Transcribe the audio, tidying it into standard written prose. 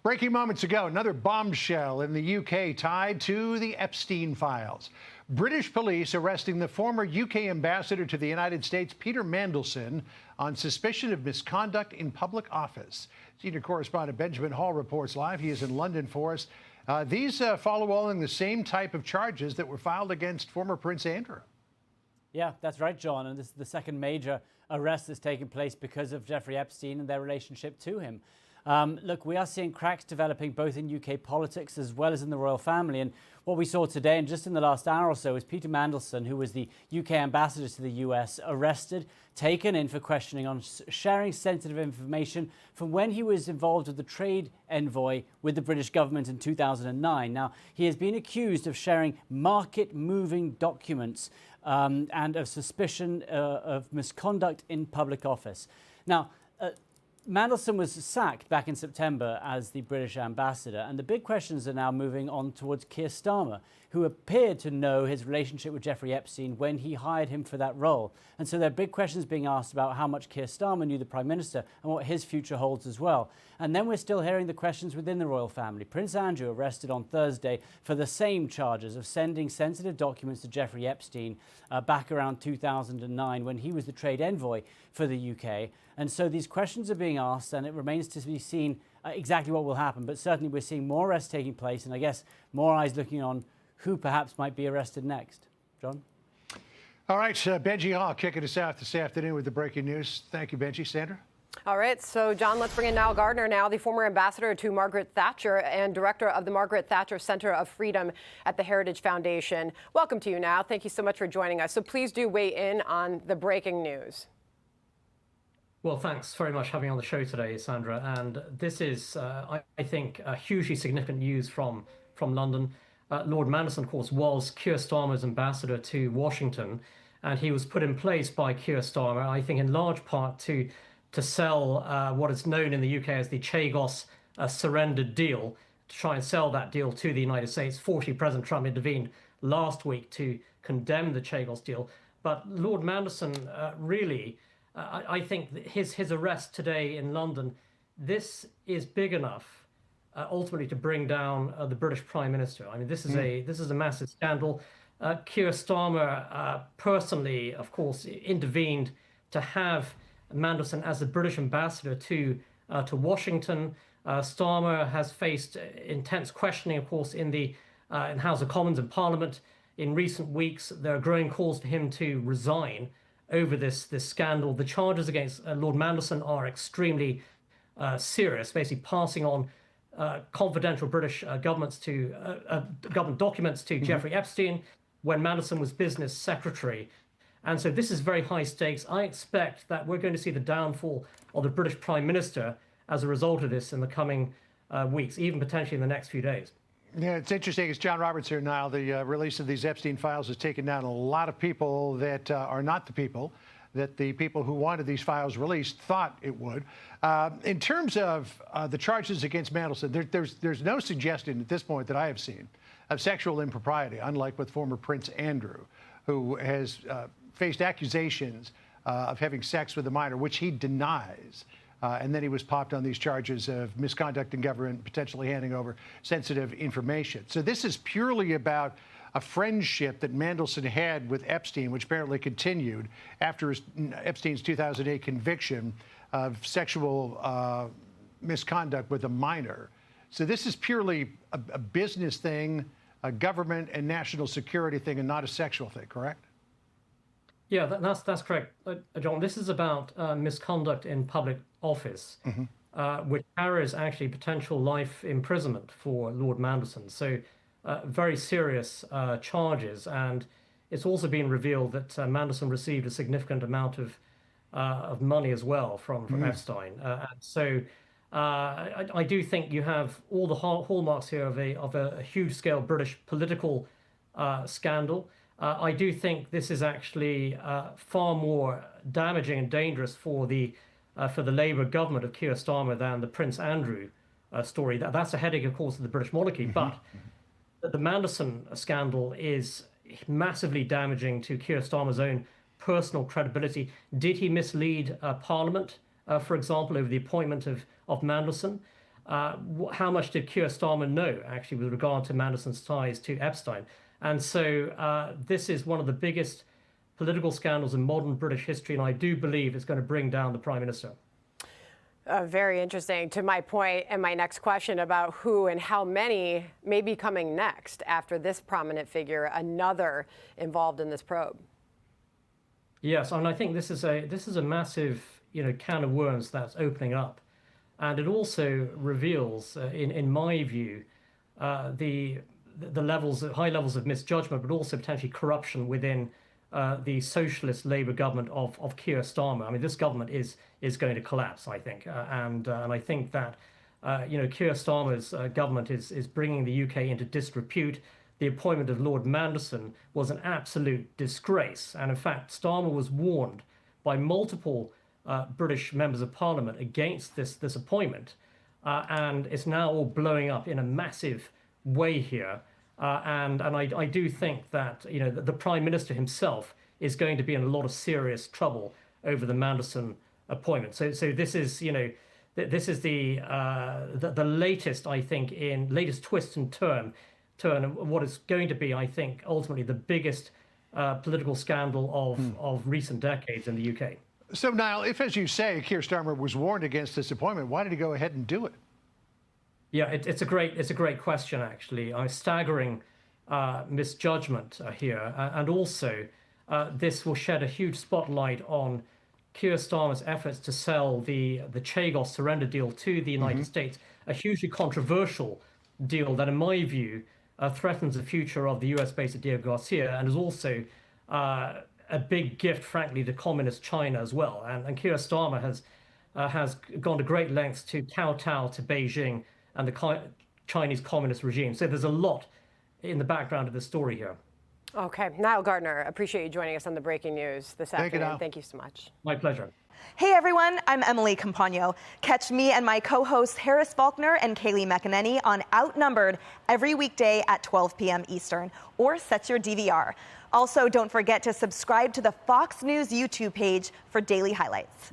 Breaking moments ago, another bombshell in the UK tied to the Epstein files. British police arresting the former UK ambassador to the United States, Peter Mandelson, on suspicion of misconduct in public office. Senior correspondent Benjamin Hall reports live. He is in London for us. These follow along the same type of charges that were filed against former Prince Andrew. Yeah, that's right, John. And this is the second major arrest that's taken place because of Jeffrey Epstein and their relationship to him. Look, we are seeing cracks developing both in UK politics as well as in the royal family. And what we saw today, and just in the last hour or so, is Peter Mandelson, who was the UK ambassador to the US, arrested, taken in for questioning on sharing sensitive information from when he was involved with the trade envoy with the British government in 2009. Now, he has been accused of sharing market-moving documents and of suspicion of misconduct in public office. Now, Mandelson was sacked back in September as the British ambassador, and the big questions are now moving on towards Keir Starmer, who appeared to know his relationship with Jeffrey Epstein when he hired him for that role. And so there are big questions being asked about how much Keir Starmer knew the Prime Minister and what his future holds as well. And then we're still hearing the questions within the royal family. Prince Andrew arrested on Thursday for the same charges of sending sensitive documents to Jeffrey Epstein back around 2009 when he was the trade envoy for the UK. And so these questions are being asked, and it remains to be seen exactly what will happen. But certainly we're seeing more arrests taking place, and I guess more eyes looking on who perhaps might be arrested next. John? All right, Benji Hall kicking us out this afternoon with the breaking news. Thank you, Benji. Sandra? All right, so John, let's bring in Nile Gardiner now, the former ambassador to Margaret Thatcher and director of the Margaret Thatcher Center of Freedom at the Heritage Foundation. Welcome to you now. Thank you so much for joining us. So please do weigh in on the breaking news. Well, thanks very much for having me on the show today, Sandra. And this is, I think, hugely significant news from London. Lord Mandelson, of course, was Keir Starmer's ambassador to Washington, and he was put in place by Keir Starmer, I think, in large part to sell what is known in the UK as the Chagos surrender deal, to try and sell that deal to the United States. Fortunately, President Trump intervened last week to condemn the Chagos deal. But Lord Mandelson really, I think his arrest today in London, this is big enough ultimately to bring down the British Prime Minister. I mean, this is a massive scandal. Keir Starmer personally, of course, intervened to have Mandelson as the British ambassador to Washington. Starmer has faced intense questioning, of course, in the House of Commons and Parliament in recent weeks. There are growing calls for him to resign over this scandal. The charges against Lord Mandelson are extremely serious, basically passing on confidential British government documents to Jeffrey Epstein when Mandelson was business secretary. And so this is very high stakes. I expect that we're going to see the downfall of the British Prime Minister as a result of this in the coming weeks, even potentially in the next few days. Yeah, it's interesting. It's John Roberts here now. The release of these Epstein files has taken down a lot of people that are not the people that the people who wanted these files released thought it would. In terms of the charges against Mandelson, there's no suggestion at this point that I have seen of sexual impropriety, unlike with former Prince Andrew, who has faced accusations of having sex with a minor, which he denies. And then he was popped on these charges of misconduct in government, potentially handing over sensitive information. So this is purely about a friendship that Mandelson had with Epstein, which apparently continued after Epstein's 2008 conviction of sexual misconduct with a minor. So this is purely a business thing, a government and national security thing, and not a sexual thing, correct? Yeah, that's correct, John. This is about misconduct in public office, which carries actually potential life imprisonment for Lord Mandelson. So very serious charges. And it's also been revealed that Mandelson received a significant amount of money as well from Epstein. And so I do think you have all the hallmarks here of a huge-scale British political scandal. I do think this is actually far more damaging and dangerous for the Labour government of Keir Starmer than the Prince Andrew story. That's a headache, of course, of the British monarchy. But the Mandelson scandal is massively damaging to Keir Starmer's own personal credibility. Did he mislead Parliament, for example, over the appointment of Mandelson? how much did Keir Starmer know, actually, with regard to Mandelson's ties to Epstein? And so this is one of the biggest political scandals in modern British history, and I do believe it's going to bring down the Prime Minister. Very interesting. To my point and my next question about who and how many may be coming next after this prominent figure, another involved in this probe. Yes, and I think this is a massive, can of worms that's opening up, and it also reveals, in my view, the high levels of misjudgment, but also potentially corruption within the socialist Labour government of Keir Starmer. I mean, this government is going to collapse, I think, and I think that Keir Starmer's government is bringing the UK into disrepute. The appointment of Lord Mandelson was an absolute disgrace, and in fact, Starmer was warned by multiple British members of Parliament against this appointment, and it's now all blowing up in a massive way here. And I do think that the Prime Minister himself is going to be in a lot of serious trouble over the Mandelson appointment. So this is the latest, I think, latest twist and turn of what is going to be, I think, ultimately the biggest political scandal of recent decades in the UK. So, Niall, if, as you say, Keir Starmer was warned against this appointment, why did he go ahead and do it? Yeah, it's a great question, actually. Staggering misjudgment here, and also this will shed a huge spotlight on Keir Starmer's efforts to sell the Chagos surrender deal to the United States, a hugely controversial deal that, in my view, threatens the future of the US base at Diego Garcia, and is also a big gift, frankly, to communist China as well. And Keir Starmer has gone to great lengths to kowtow to Beijing and the Chinese communist regime. So there's a lot in the background of the story here. Okay, Nile Gardiner, appreciate you joining us on the breaking news this afternoon. Thank you so much. My pleasure. Hey everyone, I'm Emily Campagno. Catch me and my co-hosts Harris Faulkner and Kaylee McEnany on Outnumbered every weekday at 12 p.m. Eastern, or set your DVR. Also, don't forget to subscribe to the Fox News YouTube page for daily highlights.